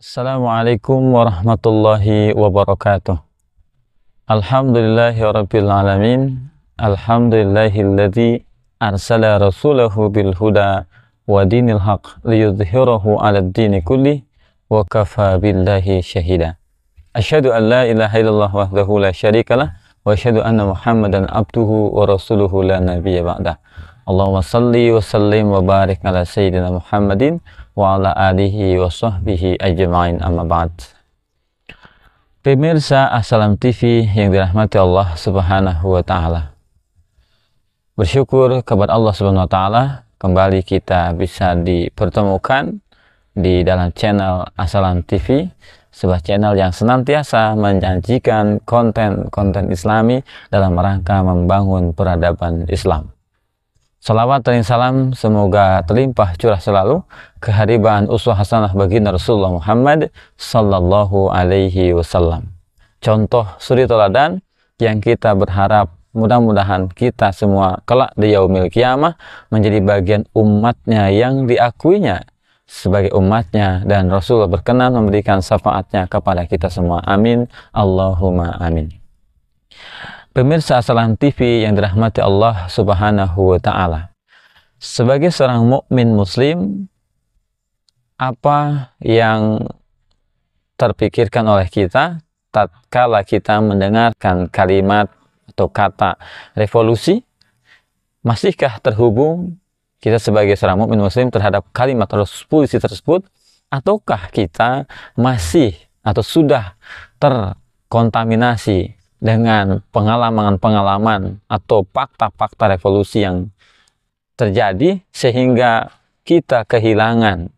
Assalamualaikum warahmatullahi wabarakatuh. Alhamdulillahirabbil alamin. Alhamdulillahilladzi arsala rasulahu bil huda wa dinil haq liyudhhirahu 'alad dini kulli wa kafa billahi syahida. Asyhadu an la ilaha illallah wahdahu la syarikalah wa asyhadu anna Muhammadan abduhu wa rasuluhu la nabiyya ba'dah. Allahumma salli wa sallim wa barik ala sayyidina Muhammadin wa ala alihi wa sahbihi ajma'in, amma ba'd. Pemirsa Assalam TV yang dirahmati Allah Subhanahu wa ta'ala, bersyukur kepada Allah Subhanahu wa ta'ala kembali kita bisa dipertemukan di dalam channel Assalam TV, sebuah channel yang senantiasa menjanjikan konten-konten Islami dalam rangka membangun peradaban Islam. Salawat dan salam semoga terlimpah curah selalu kehadiran uswah hasanah baginda Rasulullah Muhammad sallallahu alaihi wasallam. Contoh suri teladan yang kita berharap mudah-mudahan kita semua kelak di yaumil qiyamah menjadi bagian umatnya yang diakuinya sebagai umatnya, dan Rasulullah berkenan memberikan syafaatnya kepada kita semua. Amin, Allahumma amin. Pemirsa Assalam TV yang dirahmati Allah Subhanahu wa ta'ala, sebagai seorang mukmin muslim, apa yang terpikirkan oleh kita tatkala kita mendengarkan kalimat atau kata revolusi? Masihkah terhubung kita sebagai seorang mukmin muslim terhadap kalimat revolusi tersebut, ataukah kita masih atau sudah terkontaminasi dengan pengalaman-pengalaman atau fakta-fakta revolusi yang terjadi sehingga kita kehilangan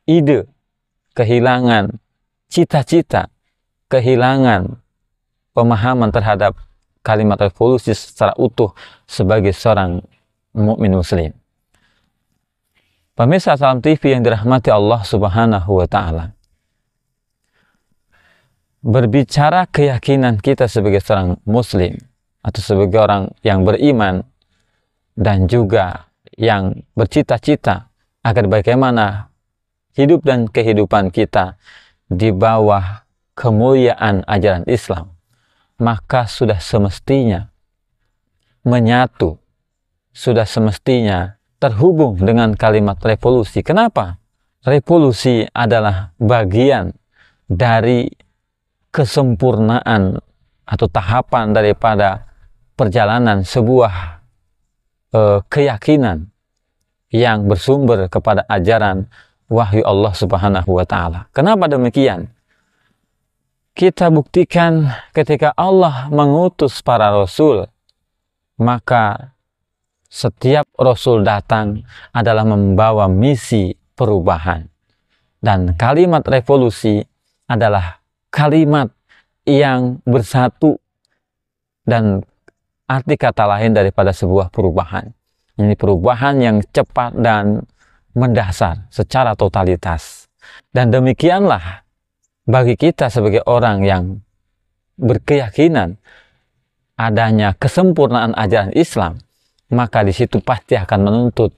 ide, kehilangan cita-cita, kehilangan pemahaman terhadap kalimat revolusi secara utuh sebagai seorang mukmin muslim. Pemirsa Assalam TV yang dirahmati Allah Subhanahu wa ta'ala, berbicara keyakinan kita sebagai seorang muslim atau sebagai orang yang beriman dan juga yang bercita-cita agar bagaimana hidup dan kehidupan kita di bawah kemuliaan ajaran Islam, maka sudah semestinya menyatu, sudah semestinya terhubung dengan kalimat revolusi. Kenapa? Revolusi adalah bagian dari kesempurnaan atau tahapan daripada perjalanan sebuah keyakinan yang bersumber kepada ajaran wahyu Allah Subhanahu wa ta'ala. Kenapa demikian? Kita buktikan ketika Allah mengutus para rasul, maka setiap rasul datang adalah membawa misi perubahan, dan kalimat revolusi adalah kalimat yang bersatu dan arti kata lain daripada sebuah perubahan. Ini perubahan yang cepat dan mendasar secara totalitas. Dan demikianlah bagi kita sebagai orang yang berkeyakinan adanya kesempurnaan ajaran Islam, maka di situ pasti akan menuntut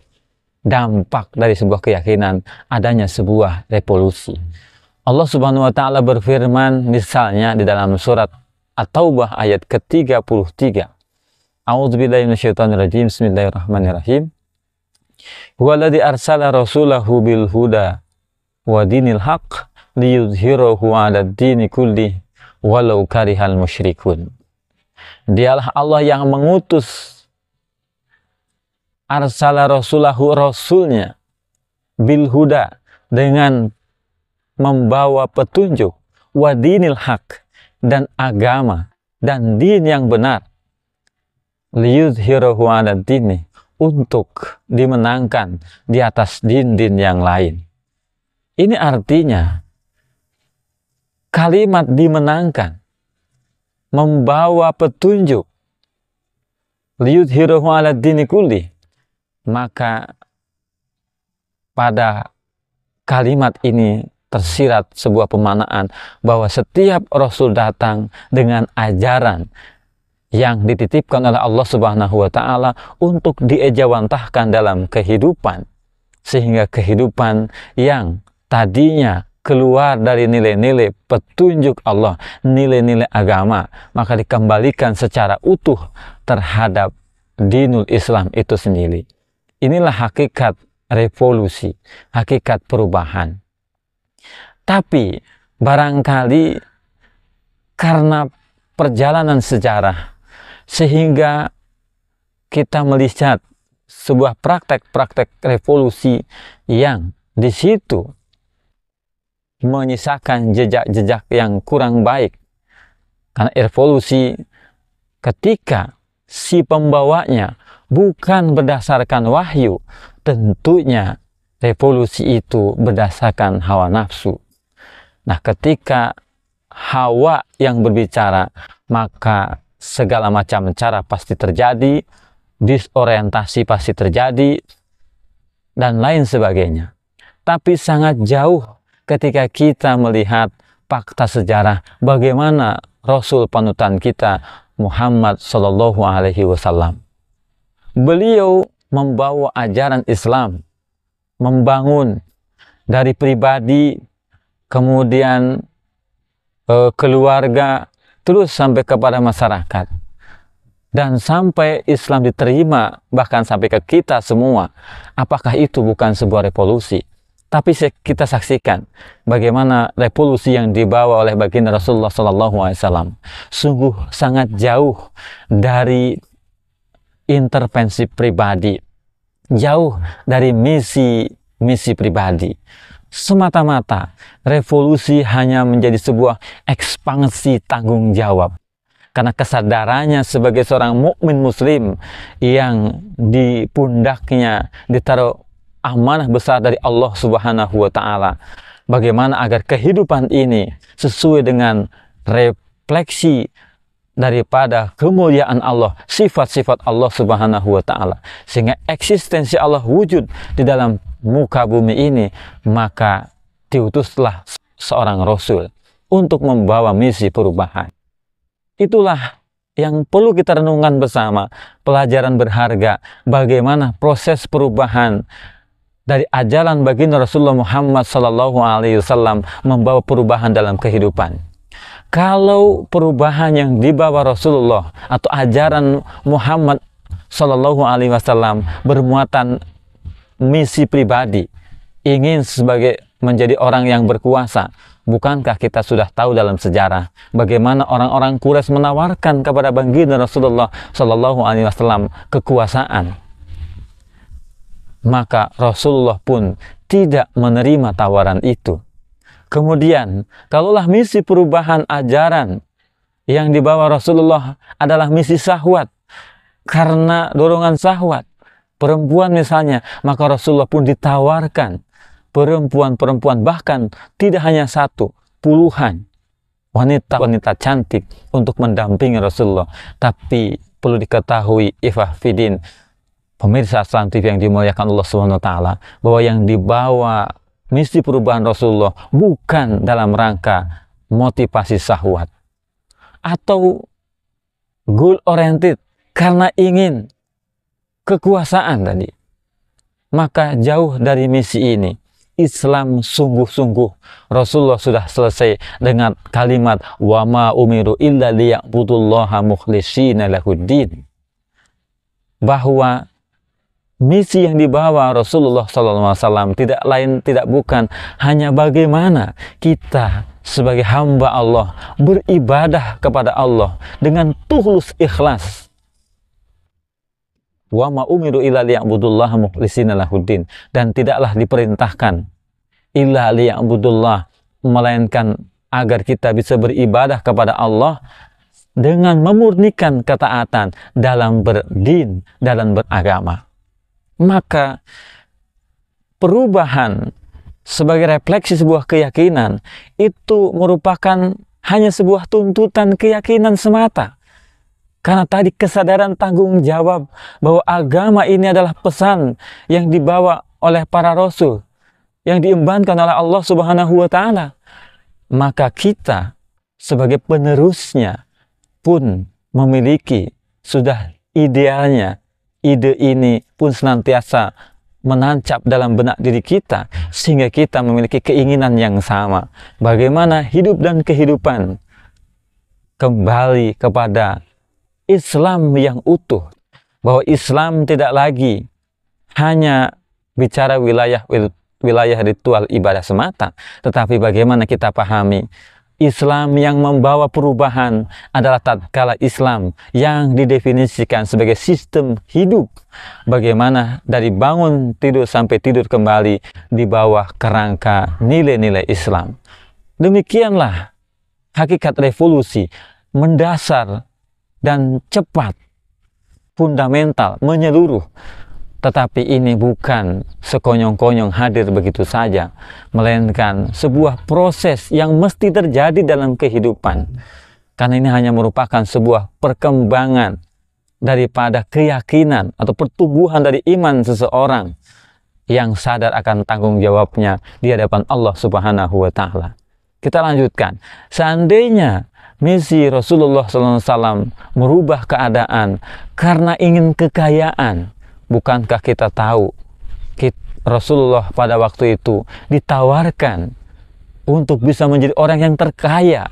dampak dari sebuah keyakinan adanya sebuah revolusi. Allah Subhanahu wa ta'ala berfirman misalnya di dalam surat At-Taubah ayat ke-33. A'udzubillahi minasyaitonirrajim. Bismillahirrahmanirrahim. Huwallazi arsala rasulahu bil huda wa dinil haq liyudhhirahu 'alad dini kulli walau karihal musyrikun. Dialah Allah yang mengutus arsala rasulahu, rasulnya, bil huda, dengan membawa petunjuk, wa dinil haq, dan agama dan din yang benar, liyudhhirahu 'alad dini, untuk dimenangkan di atas din-din yang lain. Ini artinya kalimat dimenangkan, membawa petunjuk, liyudhhirahu 'alad dini kulli, maka pada kalimat ini tersirat sebuah pemaknaan bahwa setiap rasul datang dengan ajaran yang dititipkan oleh Allah Subhanahu wa ta'ala untuk diejawantahkan dalam kehidupan, sehingga kehidupan yang tadinya keluar dari nilai-nilai petunjuk Allah, nilai-nilai agama, maka dikembalikan secara utuh terhadap dinul Islam itu sendiri. Inilah hakikat revolusi, hakikat perubahan. Tapi barangkali karena perjalanan sejarah sehingga kita melihat sebuah praktek-praktek revolusi yang di situ menyisakan jejak-jejak yang kurang baik. Karena revolusi ketika si pembawanya bukan berdasarkan wahyu, tentunya revolusi itu berdasarkan hawa nafsu. Nah, ketika hawa yang berbicara, maka segala macam cara pasti terjadi, disorientasi pasti terjadi, dan lain sebagainya. Tapi sangat jauh ketika kita melihat fakta sejarah bagaimana Rasul panutan kita Muhammad Sallallahu Alaihi Wasallam. Beliau membawa ajaran Islam, membangun dari pribadi, kemudian keluarga, terus sampai kepada masyarakat. Dan sampai Islam diterima, bahkan sampai ke kita semua. Apakah itu bukan sebuah revolusi? Tapi kita saksikan bagaimana revolusi yang dibawa oleh baginda Rasulullah SAW sungguh sangat jauh dari intervensi pribadi, jauh dari misi pribadi. Semata-mata revolusi hanya menjadi sebuah ekspansi tanggung jawab. Karena kesadarannya sebagai seorang mukmin muslim yang di pundaknya ditaruh amanah besar dari Allah Subhanahu wa Ta'ala. Bagaimana agar kehidupan ini sesuai dengan refleksi daripada kemuliaan Allah, sifat-sifat Allah Subhanahu wa Ta'ala, sehingga eksistensi Allah wujud di dalam muka bumi ini, maka diutuslah seorang Rasul untuk membawa misi perubahan. Itulah yang perlu kita renungkan bersama, pelajaran berharga bagaimana proses perubahan dari ajaran baginda Rasulullah Muhammad SAW membawa perubahan dalam kehidupan. Kalau perubahan yang dibawa Rasulullah atau ajaran Muhammad SAW bermuatan misi pribadi, ingin sebagai menjadi orang yang berkuasa, bukankah kita sudah tahu dalam sejarah bagaimana orang-orang Quraisy menawarkan kepada baginda Rasulullah SAW kekuasaan? Maka Rasulullah pun tidak menerima tawaran itu. Kemudian, kalaulah misi perubahan ajaran yang dibawa Rasulullah adalah misi syahwat, karena dorongan syahwat, perempuan misalnya, maka Rasulullah pun ditawarkan perempuan-perempuan, bahkan tidak hanya satu, puluhan wanita-wanita cantik untuk mendampingi Rasulullah. Tapi perlu diketahui, Ifah Fidin, pemirsa Assalam TV yang dimuliakan Allah SWT, bahwa yang dibawa misi perubahan Rasulullah bukan dalam rangka motivasi syahwat atau goal oriented karena ingin kekuasaan tadi. Maka jauh dari misi ini. Islam sungguh-sungguh Rasulullah sudah selesai dengan kalimat wa ma umiru illa liya'budullaha mukhlishina lahuddin, bahwa misi yang dibawa Rasulullah SAW tidak lain tidak bukan hanya bagaimana kita sebagai hamba Allah beribadah kepada Allah dengan tulus ikhlas. Wa ma umiru illa liya'budullaha mukhlishina lahuddin, dan tidaklah diperintahkan illa liya'budullah, melainkan agar kita bisa beribadah kepada Allah dengan memurnikan ketaatan dalam berdin, dalam beragama. Maka perubahan sebagai refleksi sebuah keyakinan itu merupakan hanya sebuah tuntutan keyakinan semata. Karena tadi kesadaran tanggung jawab bahwa agama ini adalah pesan yang dibawa oleh para rasul, yang diembankan oleh Allah Subhanahu wa Ta'ala. Maka kita sebagai penerusnya pun memiliki sudah idealnya, ide ini pun senantiasa menancap dalam benak diri kita sehingga kita memiliki keinginan yang sama. Bagaimana hidup dan kehidupan kembali kepada Islam yang utuh, bahwa Islam tidak lagi hanya bicara wilayah ritual ibadah semata, tetapi bagaimana kita pahami Islam yang membawa perubahan adalah tatkala Islam yang didefinisikan sebagai sistem hidup, bagaimana dari bangun tidur sampai tidur kembali di bawah kerangka nilai-nilai Islam. Demikianlah hakikat revolusi, mendasar dan cepat, fundamental, menyeluruh. Tetapi ini bukan sekonyong-konyong hadir begitu saja, melainkan sebuah proses yang mesti terjadi dalam kehidupan. Karena ini hanya merupakan sebuah perkembangan daripada keyakinan atau pertumbuhan dari iman seseorang yang sadar akan tanggung jawabnya di hadapan Allah Subhanahu wa Ta'ala. Kita lanjutkan. Seandainya misi Rasulullah SAW merubah keadaan karena ingin kekayaan, bukankah kita tahu Rasulullah pada waktu itu ditawarkan untuk bisa menjadi orang yang terkaya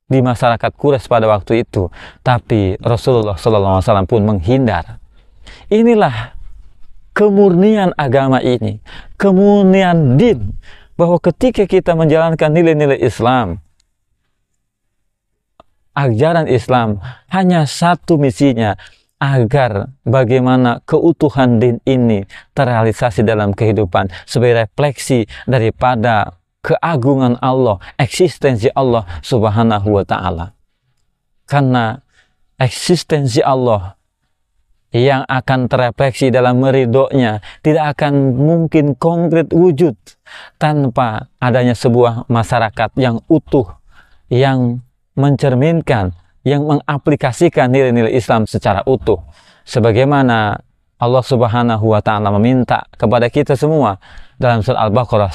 di masyarakat Quraisy pada waktu itu, tapi Rasulullah SAW pun menghindar. Inilah kemurnian agama ini, kemurnian din, bahwa ketika kita menjalankan nilai-nilai Islam, ajaran Islam hanya satu misinya, agar bagaimana keutuhan din ini terrealisasi dalam kehidupan sebagai refleksi daripada keagungan Allah, eksistensi Allah Subhanahu wa Ta'ala. Karena eksistensi Allah yang akan terefleksi dalam meridhonya tidak akan mungkin konkret wujud tanpa adanya sebuah masyarakat yang utuh, yang mencerminkan, yang mengaplikasikan nilai-nilai Islam secara utuh. Sebagaimana Allah Subhanahu wa Ta'ala meminta kepada kita semua dalam surah Al-Baqarah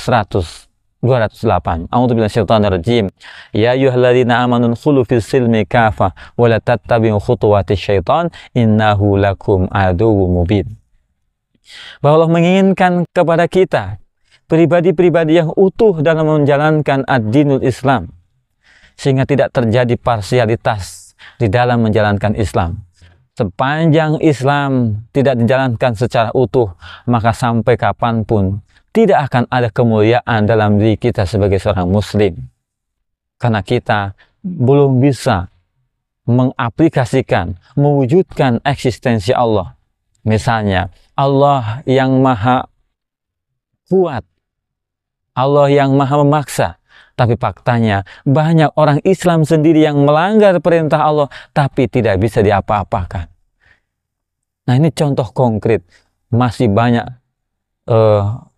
208. A'udzubillahi minasyaitonirrajim. Ya ayyuhalladzina amanu khulu fis silmi kafah wa la tattabi'u khutuwatis syaitan innahu lakum aduwwum mubin. Bahwa Allah menginginkan kepada kita pribadi-pribadi yang utuh dalam menjalankan ad-dinul Islam, sehingga tidak terjadi parsialitas di dalam menjalankan Islam. Sepanjang Islam tidak dijalankan secara utuh, maka sampai kapanpun tidak akan ada kemuliaan dalam diri kita sebagai seorang muslim. Karena kita belum bisa mengaplikasikan, mewujudkan eksistensi Allah. Misalnya, Allah yang maha kuat, Allah yang maha memaksa, tapi faktanya banyak orang Islam sendiri yang melanggar perintah Allah tapi tidak bisa diapa-apakan. Nah, ini contoh konkret. Masih banyak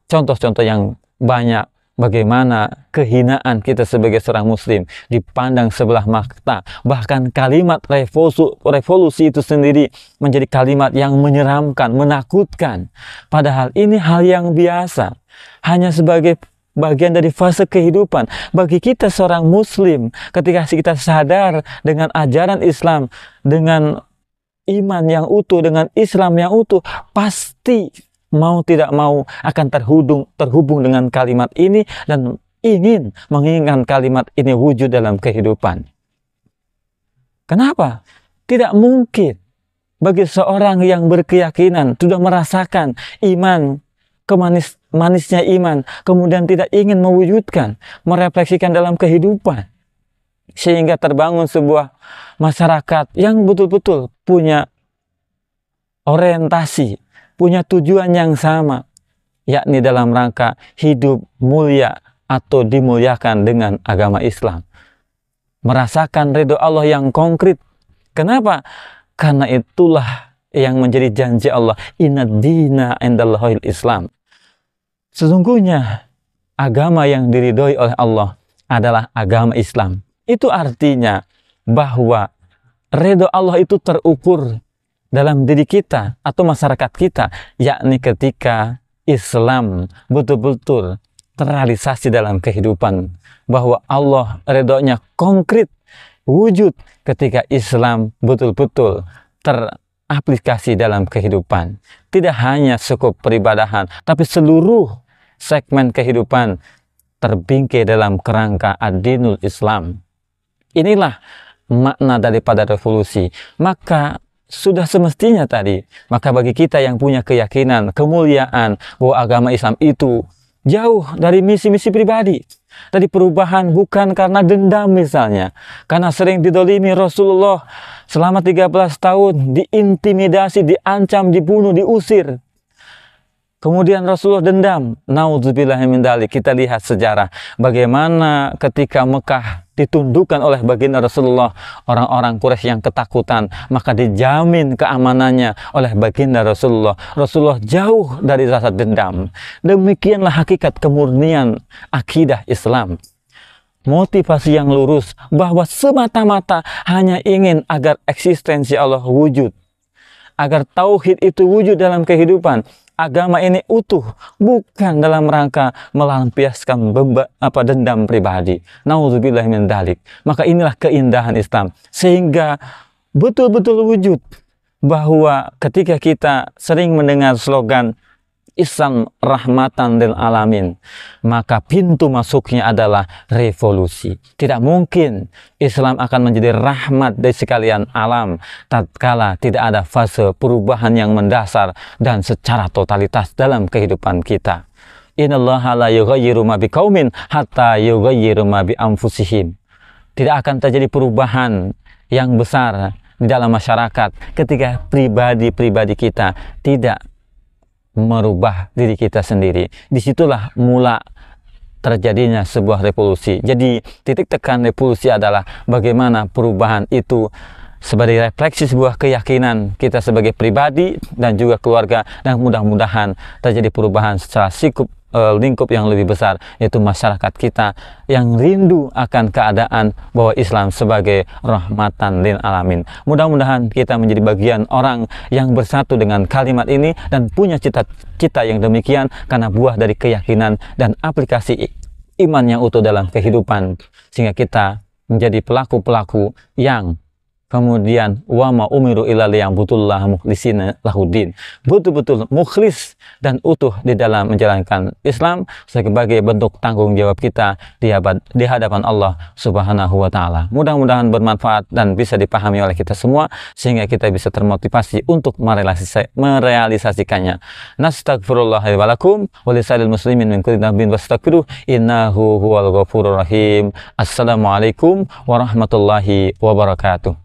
contoh-contoh yang banyak bagaimana kehinaan kita sebagai seorang muslim dipandang sebelah mata. Bahkan kalimat revolusi itu sendiri menjadi kalimat yang menyeramkan, menakutkan. Padahal ini hal yang biasa, hanya sebagai bagian dari fase kehidupan. Bagi kita seorang muslim, ketika kita sadar dengan ajaran Islam, dengan iman yang utuh, dengan Islam yang utuh, pasti mau tidak mau akan terhubung dengan kalimat ini dan menginginkan kalimat ini wujud dalam kehidupan. Kenapa? Tidak mungkin bagi seorang yang berkeyakinan, sudah merasakan iman, manisnya iman, kemudian tidak ingin mewujudkan, merefleksikan dalam kehidupan, sehingga terbangun sebuah masyarakat yang betul-betul punya orientasi, punya tujuan yang sama, yakni dalam rangka hidup mulia atau dimuliakan dengan agama Islam. Merasakan ridho Allah yang konkret. Kenapa? Karena itulah yang menjadi janji Allah, inad dina indallahil Islam. Sesungguhnya agama yang diridhoi oleh Allah adalah agama Islam. Itu artinya bahwa ridho Allah itu terukur dalam diri kita atau masyarakat kita, yakni ketika Islam betul-betul terrealisasi dalam kehidupan, bahwa Allah ridhonya konkret wujud ketika Islam betul-betul aplikasi dalam kehidupan. Tidak hanya cukup peribadahan, tapi seluruh segmen kehidupan terbingkai dalam kerangka ad-dinul Islam. Inilah makna daripada revolusi. Maka sudah semestinya tadi, maka bagi kita yang punya keyakinan, kemuliaan bahwa agama Islam itu jauh dari misi-misi pribadi, dari perubahan bukan karena dendam misalnya, karena sering didolimi Rasulullah selama 13 tahun, diintimidasi, diancam, dibunuh, diusir. Kemudian Rasulullah dendam. Naudzubillahi min dzalik. Kita lihat sejarah bagaimana ketika Mekah ditundukkan oleh baginda Rasulullah, orang-orang Quraisy yang ketakutan, maka dijamin keamanannya oleh baginda Rasulullah. Rasulullah jauh dari rasa dendam. Demikianlah hakikat kemurnian akidah Islam. Motivasi yang lurus bahwa semata-mata hanya ingin agar eksistensi Allah wujud, agar tauhid itu wujud dalam kehidupan. Agama ini utuh, bukan dalam rangka melampiaskan dendam pribadi. Nauzubillahi min dzalik. Maka inilah keindahan Islam, sehingga betul-betul wujud bahwa ketika kita sering mendengar slogan Islam rahmatan lil alamin, maka pintu masuknya adalah revolusi. Tidak mungkin Islam akan menjadi rahmat dari sekalian alam tatkala tidak ada fase perubahan yang mendasar dan secara totalitas dalam kehidupan kita. Innallaha la yughayyiru ma biqaumin hatta yughayyiru ma bi anfusihim. Tidak akan terjadi perubahan yang besar di dalam masyarakat ketika pribadi-pribadi kita tidak merubah diri kita sendiri. Disitulah mula terjadinya sebuah revolusi. Jadi titik tekan revolusi adalah bagaimana perubahan itu sebagai refleksi sebuah keyakinan kita sebagai pribadi dan juga keluarga, dan mudah-mudahan terjadi perubahan secara lingkup yang lebih besar, yaitu masyarakat kita yang rindu akan keadaan bahwa Islam sebagai rahmatan lil alamin. Mudah-mudahan kita menjadi bagian orang yang bersatu dengan kalimat ini dan punya cita-cita yang demikian karena buah dari keyakinan dan aplikasi iman yang utuh dalam kehidupan, sehingga kita menjadi pelaku-pelaku yang kemudian wa ma umiru illa liya'budullah mukhlisina lahudin, betul-betul mukhlis dan utuh di dalam menjalankan Islam sebagai bentuk tanggung jawab kita di hadapan Allah Subhanahu wa taala. Mudah-mudahan bermanfaat dan bisa dipahami oleh kita semua sehingga kita bisa termotivasi untuk merealisasikannya. Nastaghfirullah wa lakum wa lisanil muslimin min kulli dhanbin wastaghfiruh innahu huwal ghafurur rahim. Assalamualaikum warahmatullahi wabarakatuh.